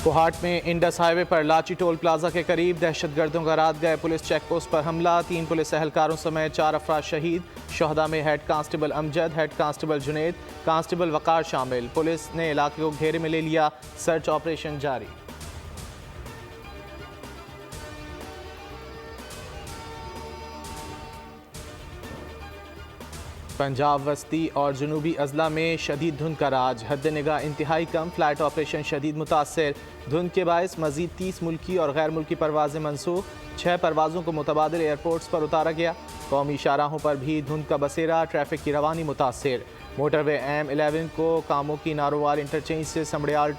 कोहाट में Indus highway पर लाची टोल प्लाजा के करीब दहशतगर्दों का रात गए पुलिस चेक पोस्ट पर हमला, 3 पुलिस एहलकारों समेत 4 अफराद शहीद। शहदा में head constable Amjad, head constable Junaid, constable Waqar शामिल। पुलिस ने इलाके को घेरे में ले लिया, सर्च ऑपरेशन जारी। पंजाब वस्ती और जनूबी अजला में शदीद धुंध का राज, हद निगाह इंतहाई कम, फ्लाइट ऑपरेशन शदीद मुतासर। धुंध के बायस मजीद 30 मुल्की और गैर मुल्की परवाजें मनसूख, 6 परवाजों को मुतबादिल एयरपोर्ट्स पर उतारा गया। कौमी शाहराहों पर भी धुंध का बसेरा, ट्रैफिक की रवानी मुतासर। मोटरवे M11 को कामों की नारोवाल इंटरचेंज से समड़ियाल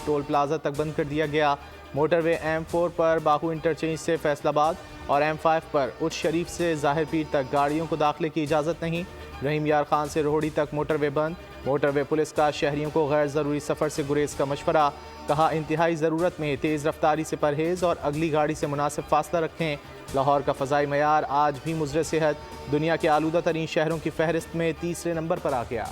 टोल प्लाजा तक बंद कर दिया गया। मोटरवे M4 पर बाहू इंटरचेंज से फैसलाबाद और M5 पर उच्च शरीफ से जाहिर पीर तक गाड़ियों को दाखिले की इजाज़त नहीं। रहीम यार खान से रोहड़ी तक मोटरवे बंद। मोटरवे पुलिस का शहरियों को गैर ज़रूरी सफ़र से गुरेज का मशवरा, कहा इंतहाई ज़रूरत में तेज़ रफ्तारी से परहेज़ और अगली गाड़ी से मुनासिब फासला रखें। लाहौर का फ़ज़ाई मयार आज भी मुज़र सेहत, दुनिया के आलूदा तरीन शहरों की फहरिस्त में तीसरे नंबर पर आ गया।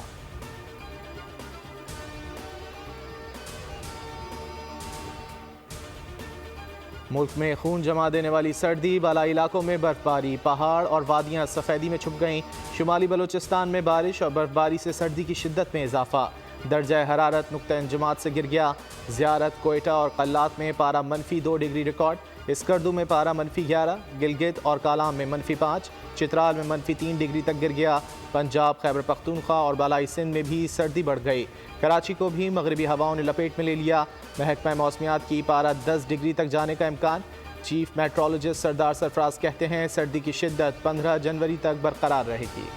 मुल्क में खून जमा देने वाली सर्दी, बालाई इलाकों में बर्फबारी, पहाड़ और वादियाँ सफ़ेदी में छुप गईं। शुमाली बलोचिस्तान में बारिश और बर्फबारी से सर्दी की शिद्दत में इजाफा, दर्जा हरारत नुक्ता इंजमात से गिर गया। ज़ियारत, कोयटा और कल्लात में पारा -2 डिग्री रिकॉर्ड, इस्कर्दू में पारा -11, गिलगित और कालाम में -5, चित्राल में -3 डिग्री तक गिर गया। पंजाब, खैबर पख्तूनख्वा और बालाई सिंध में भी सर्दी बढ़ गई। कराची को भी मगरबी हवाओं ने लपेट में ले लिया। महकमा मौसमियात की पारा 10 डिग्री तक जाने का इम्कान। चीफ मेट्रोलॉजिस्ट सरदार सरफराज कहते हैं सर्दी की शिद्दत 15 जनवरी तक बरकरार रहेगी।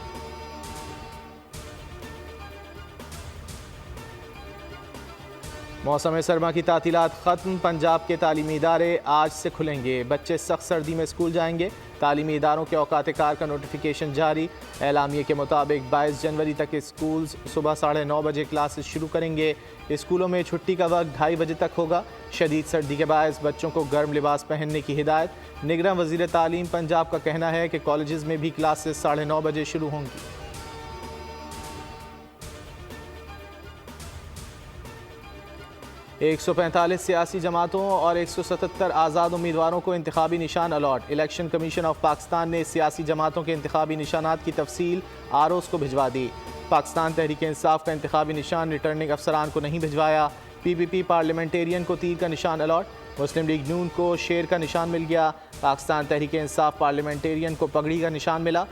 मौसम सरमा की तातीलात ख़त्म, पंजाब के तालीमी इदारे आज से खुलेंगे। बच्चे सख्त सर्दी में स्कूल जाएंगे। तालीमी इदारों के औकात कार का नोटिफिकेशन जारी। एलामिये के मुताबिक 22 जनवरी तक स्कूल सुबह 9:30 बजे क्लासेस शुरू करेंगे। स्कूलों में छुट्टी का वक्त 2:30 बजे तक होगा। शदीद सर्दी के बायस बच्चों को गर्म लिबास पहनने की हिदायत। निगरान वज़ीर तालीम पंजाब का कहना है कि कॉलेजेस में भी क्लासेस 9:30 बजे शुरू होंगी। 145 सियासी जमातों और 177 आज़ाद उम्मीदवारों को इंतखाबी निशान allot. Election commission of Pakistan ने सियासी जमातों के इंतखाबी निशानात की तफसील आरओज़ को भिजवा दी। पाकिस्तान तहरीक इंसाफ का इंतखाबी निशान रिटर्निंग अफसरान को नहीं भिजवाया। PPP पार्लियामेंटेरियन को तीर का निशान अलॉट। मुस्लिम लीग नून को शेर का निशान मिल गया। पाकिस्तान तहरीक इंसाफ पार्लियामेंटेरियन को पगड़ी का निशान मिला।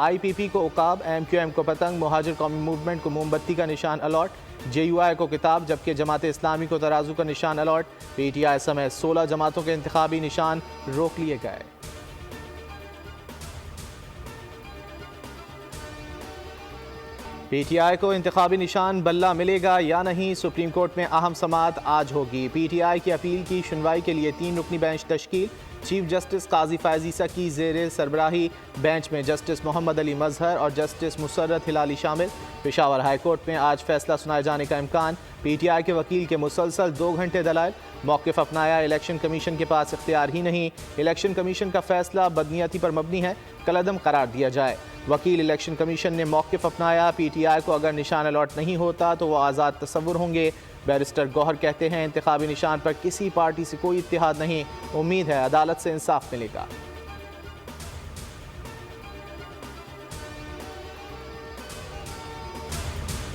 IPP को उकाब, MQM को पतंग, मुहाजिर कौमी मूवमेंट को मोमबत्ती का निशान अलॉट। JUI को किताब, जबकि जमात इस्लामी को तराजू का निशान अलॉट। PTI समेत 16 जमातों के इंतखाबी निशान रोक लिए गए। PTI को इंतखाबी निशान बल्ला मिलेगा या नहीं, सुप्रीम कोर्ट में अहम समाअत आज होगी। PTI की अपील की सुनवाई के लिए 3 रुकनी बेंच तश्कील। चीफ जस्टिस काजी फैज़ ईसा की ज़ेर सरबराही बेंच में जस्टिस मोहम्मद अली मजहर और जस्टिस मुसर्रत हिलाली शामिल। पेशावर हाई कोर्ट में आज फैसला सुनाए जाने का इम्कान। PTI के वकील के मुसलसल 2 घंटे दलाइल। मौक़िफ़ अपनाया, इलेक्शन कमीशन के पास इख्तियार ही नहीं। इलेक्शन कमीशन का फैसला बदनीयती पर मबनी है, कलअदम करार दिया जाए। वकील, इलेक्शन कमीशन ने मौक़िफ़ अपनाया, PTI को अगर निशान अलॉट नहीं होता तो वो आज़ाद तसव्वुर होंगे। बैरिस्टर गौहर कहते हैं इंतखाबी निशान पर किसी पार्टी से कोई इत्तेहाद नहीं, उम्मीद है अदालत से इंसाफ मिलेगा।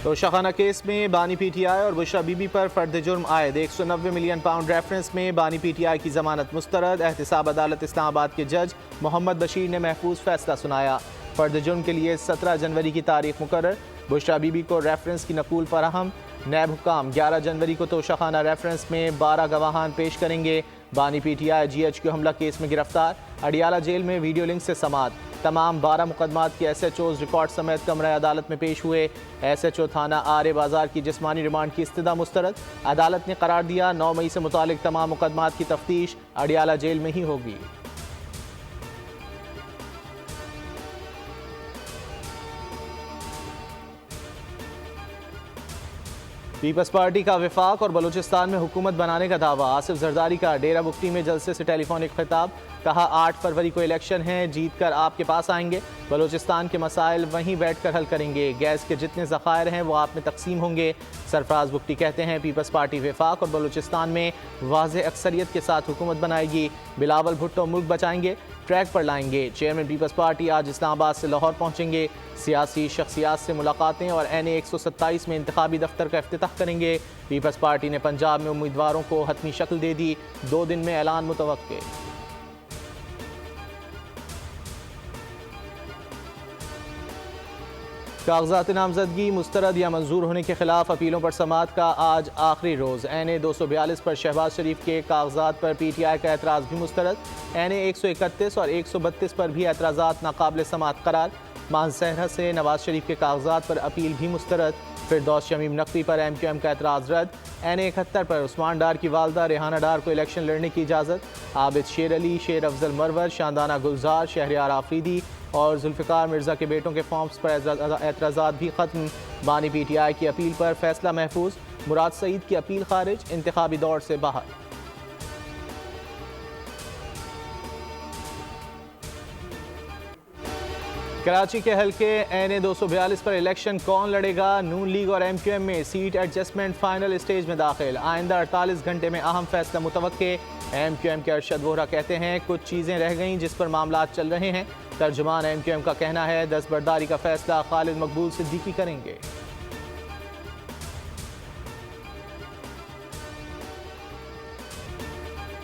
तोशाखाना केस में बानी PTI और बुशरा बीबी पर फर्द जुर्म आयद। 190 मिलियन पाउंड रेफरेंस में बानी PTI की जमानत मुस्तरद। एहतिसाब अदालत इस्लामाबाद के जज मोहम्मद बशीर ने महफूज फैसला सुनाया। फर्द जुर्म के लिए 17 जनवरी की तारीख मुकर्रर। बुशरा बीबी को रेफरेंस की नकूल फराहम। नैब हुकाम 11 जनवरी को तोशाखाना रेफरेंस में 12 गवाहान पेश करेंगे। बानी PTI GHQ हमला केस में गिरफ्तार। अडियाला जेल में वीडियो लिंक से समात। तमाम 12 मुकदमात के SHOs रिकॉर्ड समेत कमरा अदालत में पेश हुए। SHO थाना आरे बाजार की जिस्मानी रिमांड की इस्तदा मुस्तरद। अदालत ने करार दिया 9 मई से मुतालिक तमाम मुकदमात की तफ्तीश अडियाला जेल में ही होगी। पीपल्स पार्टी का वफाक और बलूचिस्तान में हुकूमत बनाने का दावा। आसिफ जरदारी का डेरा बुगटी में जलसे से टेलीफोनिक खिताब। कहा 8 फरवरी को इलेक्शन है, जीत कर आपके पास आएंगे। बलूचिस्तान के मसाइल वहीं बैठ कर हल करेंगे। गैस के जितने ज़खायर हैं वो आप में तकसीम होंगे। सरफराज बुगटी कहते हैं पीपल्स पार्टी वफाक और बलूचिस्तान में वाज़ेह अक्सरियत के साथ हुकूमत बनाएगी। बिलावल भुट्टो मुल्क बचाएंगे, ट्रैक पर लाएंगे। चेयरमैन पीपल्स पार्टी आज इस्लामाबाद से लाहौर पहुंचेंगे। सियासी शख्सियात से मुलाकातें और NA 127 में इंतखाबी दफ्तर का इफ्तिताह करेंगे। पीपल्स पार्टी ने पंजाब में उम्मीदवारों को हतमी शक्ल दे दी, 2 दिन में ऐलान मुतवक्के। कागजात नामजदगी मुस्तरद या मंजूर होने के खिलाफ अपीलों पर समाअत का आज आखिरी रोज़। NA 242 पर शहबाज शरीफ के कागजात पर PTI का एतराज़ भी मुस्तरद। NA 131 और 132 पर भी एतराज़ात नाकाबिल समाअत करार। मानसहरा से नवाज शरीफ के कागजात पर अपील भी मुस्तरद। फिरदौस शमीम नकवी पर MQM का एतराज़ रद्द। NA 71 पर उस्मान डार की वालदा रेहाना डार को इलेक्शन लड़ने की इजाज़त। आबिद शेर अली, शेर अफजल मरवर, शानदाना गुलजार, शहरयार आफरीदी और जुल्फ़िकार मिर्ज़ा के बेटों के फॉर्म्स पर एतराज़ात भी ख़त्म। बानी PTI की अपील पर फैसला महफूज। मुराद सईद की अपील खारिज, इंतखाबी दौड़ से बाहर। कराची के हल्के NA 242 पर इलेक्शन कौन लड़ेगा? नून लीग और MQM में सीट एडजस्टमेंट फाइनल स्टेज में दाखिल। आइंदा 48 घंटे में अहम फैसला मुतवक्के। MQM के अरशद वोहरा कहते हैं कुछ चीज़ें रह गईं जिस पर मामलात चल रहे हैं। तर्जुमान MQM का कहना है दस्तबरदारी का फैसला खालिद मकबूल सिद्दीकी करेंगे।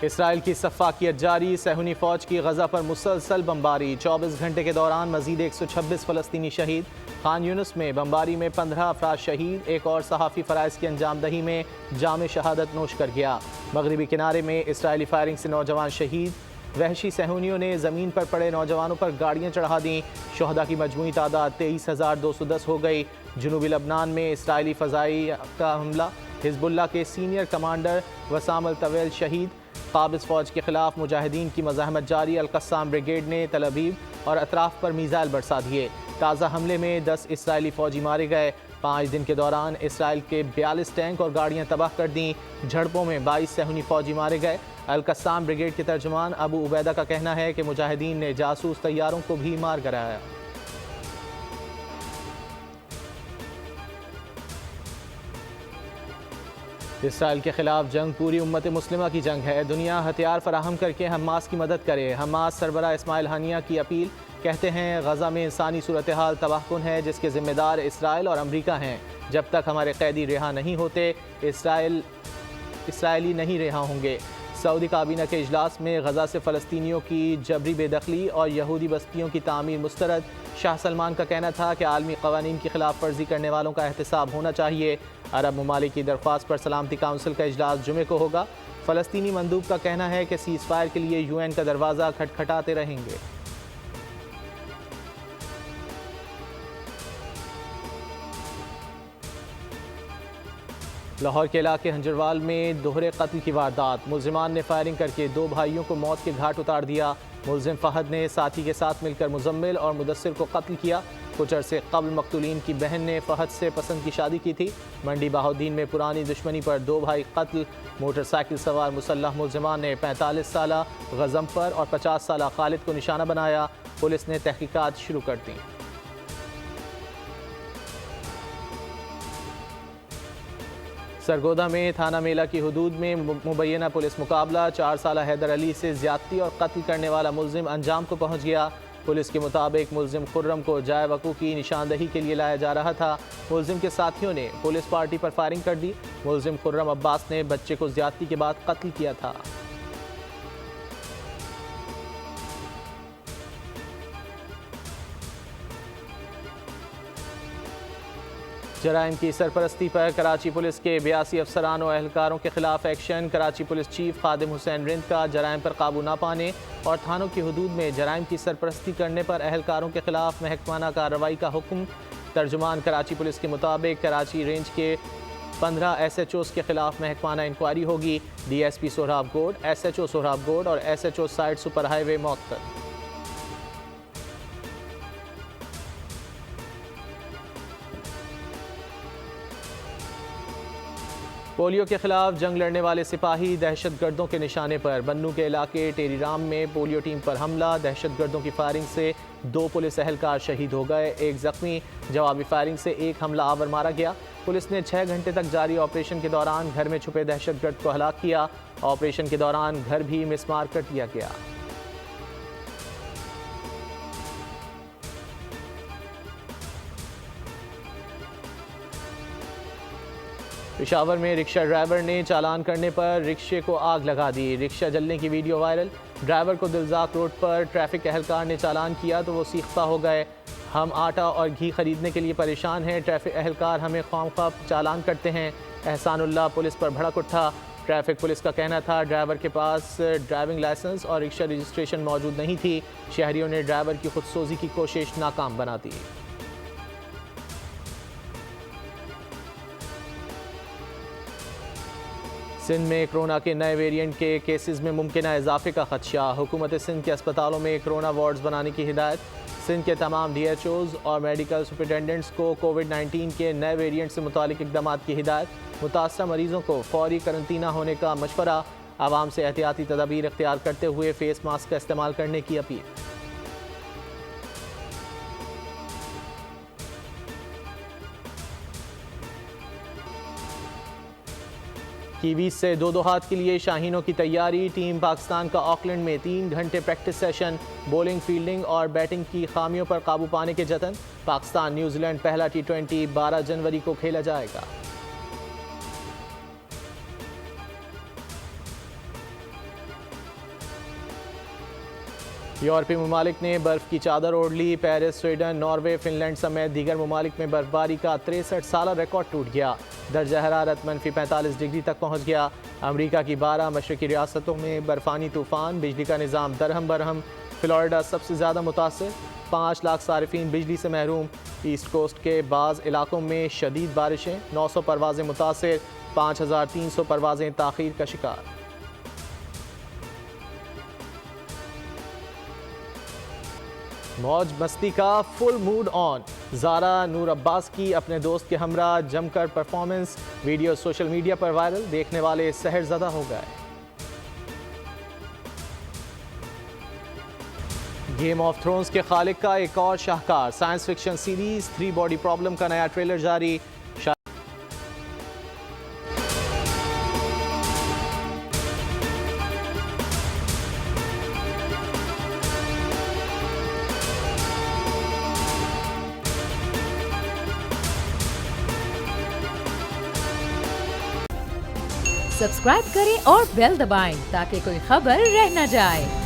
इसराइल की सफ़ाकियत जारी। सहूनी फ़ौज की गज़ा पर मुसलसल बमबारी। 24 घंटे के दौरान मज़ीद 126 फ़लस्तीनी शहीद। खान यूनुस में बमबारी में 15 अफराद शहीद। एक और सहाफ़ी फ़राइज़ की अंजामदही में जाम शहादत नोश कर गया। मगरबी किनारे में इसराइली फायरिंग से नौजवान शहीद। वहशी सहूनियों ने ज़मीन पर पड़े नौजवानों पर गाड़ियाँ चढ़ा दीं। शुहदा की मजमूई तादाद 23,210 हो गई। जनूबी लबनान में इसराइली फ़ज़ाई का हमला। हिज़्बुल्लाह के सीनियर कमांडर वसाम अल-तवेल शहीद। काबिज़ फ़ौज के खिलाफ मुजाहिदीन की मज़ाहमत जारी। अल-क़स्साम ब्रिगेड ने तल अवीव और अतराफ़ पर मीज़ाइल बरसा दिए। ताज़ा हमले में 10 इसराइली फ़ौजी मारे गए। 5 दिन के दौरान इसराइल के 42 टैंक और गाड़ियाँ तबाह कर दी। झड़पों में 22 सहूनी फ़ौजी मारे गए। अल-क़स्साम ब्रिगेड के तर्जुमान अबू उबैदा का कहना है कि मुजाहिदीन ने जासूस तैयारों को भी मार गिराया। इसराइल के खिलाफ जंग पूरी उम्मत मुस्लिमा की जंग है। दुनिया हथियार फराहम करके हमास की मदद करे। हमास सरबरा इस्माइल हानिया की अपील। कहते हैं गज़ा में इंसानी सूरत हाल तबाहकुन है जिसके ज़िम्मेदार इसराइल और अमरीका हैं। जब तक हमारे कैदी रिहा नहीं होते इसराइली नहीं रिहा होंगे। सऊदी काबीना के इजलास में गज़ा से फ़लस्तीनियों की जबरी बेदखली और यहूदी बस्तियों की तामीर मुस्तरद। शाह सलमान का कहना था कि आलमी क़वानीन की खिलाफ वर्जी करने वालों का एहतसाब होना चाहिए। अरब ममालिक की दरख्वास्त पर सलामती काउंसिल का इजलास जुमे को होगा। फ़लस्तीनी मंदूब का कहना है कि सीज़ फायर के लिए UN का दरवाज़ा खटखटाते रहेंगे। लाहौर के इलाके हंजरवाल में दोहरे कत्ल की वारदात। मुलजिमान ने फायरिंग करके 2 भाइयों को मौत के घाट उतार दिया। मुलजिम फ़हद ने साथी के साथ मिलकर मुजम्मिल और मुदस्सिर को कत्ल किया। कुछ अरसे कबल मकतूलीन की बहन ने फ़हद से पसंद की शादी की थी। मंडी बहाउद्दीन में पुरानी दुश्मनी पर 2 भाई कत्ल। मोटरसाइकिल सवार मुसल्लह मुलजिमान ने 45 साला गज़म्फर और 50 साला खालिद को निशाना बनाया। पुलिस ने तहकीकात शुरू कर दी। सरगोदा में थाना मेला की हदूद में मुबैना पुलिस मुकाबला। 4 साला हैदर अली से ज्यादती और कत्ल करने वाला मुलजिम अंजाम को पहुंच गया। पुलिस के मुताबिक मुलजिम खुर्रम को जाय वकू की निशानदही के लिए लाया जा रहा था। मुलजिम के साथियों ने पुलिस पार्टी पर फायरिंग कर दी। मुलजिम खुर्रम अब्बास ने बच्चे को ज्यादती के बाद कत्ल किया था। जराइम की सरपरस्ती पर कराची पुलिस के 82 अफसरान और एहलकारों के खिलाफ एक्शन। कराची पुलिस चीफ खादिम हुसैन रिंद का जराइम पर काबू ना पाने और थानों की हदूद में जराइम की सरपरस्ती करने पर एहलकारों के खिलाफ महकमाना कार्रवाई का हुक्म। तर्जुमान कराची पुलिस के मुताबिक कराची रेंज के 15 SHOs के खिलाफ महकमाना इंक्वायरी होगी। DSP सोहराब गोड, SHO सोहराब गोड और SHO साइड सुपर हाईवे मौतल। पोलियो के खिलाफ जंग लड़ने वाले सिपाही दहशतगर्दों के निशाने पर। बन्नू के इलाके टेरीराम में पोलियो टीम पर हमला। दहशतगर्दों की फायरिंग से 2 पुलिस एहलकार शहीद हो गए, 1 जख्मी। जवाबी फायरिंग से 1 हमलावर मारा गया। पुलिस ने 6 घंटे तक जारी ऑपरेशन के दौरान घर में छुपे दहशतगर्द को हलाक किया। ऑपरेशन के दौरान घर भी मिसमार कर दिया गया। पेशावर में रिक्शा ड्राइवर ने चालान करने पर रिक्शे को आग लगा दी। रिक्शा जलने की वीडियो वायरल। ड्राइवर को दिलजाक रोड पर ट्रैफिक एहलकार ने चालान किया तो वो सीखता हो गए। हम आटा और घी खरीदने के लिए परेशान हैं, ट्रैफिक एहलकार हमें ख्वामख्वाह चालान करते हैं। एहसानुल्लाह पुलिस पर भड़क उठा। ट्रैफिक पुलिस का कहना था ड्राइवर के पास ड्राइविंग लाइसेंस और रिक्शा रजिस्ट्रेशन मौजूद नहीं थी। शहरियों ने ड्राइवर की खुदसोजी की कोशिश नाकाम बना दी। सिंध में कोरोना के नए वेरिएंट के केसेस में मुमकिन इजाफे का खदशा। हुकूमत सिंध के अस्पतालों में कोरोना वार्ड्स बनाने की हिदायत। सिंध के तमाम DHOs और मेडिकल सुपरिटेंडेंट्स को कोविड-19 के नए वेरिएंट से मुतालिक इक़दामात की हिदायत। मुतासरा मरीजों को फौरी करंतना होने का मशवरा। आवाम से एहतियाती तदाबीर इख्तियार करते हुए फेस मास्क का इस्तेमाल करने की अपील। कीवीज से 2-2 हाथ के लिए शाहीनों की तैयारी। टीम पाकिस्तान का ऑकलैंड में 3 घंटे प्रैक्टिस सेशन। बॉलिंग, फील्डिंग और बैटिंग की खामियों पर काबू पाने के जतन। पाकिस्तान न्यूजीलैंड पहला T20 12 जनवरी को खेला जाएगा। यूरोपीय ममालिक ने बर्फ की चादर ओढ़ ली। पेरिस, स्वीडन, नॉर्वे, फिनलैंड समेत दीगर ममालिक में बर्फबारी का 63 साला रिकॉर्ड टूट गया। दर्जा हरारत -45 डिग्री तक पहुंच गया। अमरीका की 12 मशरकी रियासतों में बर्फानी तूफान। बिजली का निज़ाम दरहम बरहम। फ्लोरिडा सबसे ज़्यादा मुतासर, 5 लाख सारिफीन बिजली से महरूम। ईस्ट कोस्ट के बाज़ इलाकों में शदीद बारिशें। 900 परवाज़ें मुतासर, 5300 परवाज़ें ताख़ीर का शिकार। मौज मस्ती का फुल मूड ऑन। ज़ारा नूर अब्बास की अपने दोस्त के हमरा जमकर परफॉर्मेंस। वीडियो सोशल मीडिया पर वायरल। देखने वाले सहरज़दा हो गए। गेम ऑफ थ्रोन्स के खालिक का एक और शाहकार। Science fiction series 3 body problem का नया ट्रेलर जारी। सब्सक्राइब करें और बेल दबाएं ताकि कोई खबर रह न जाए।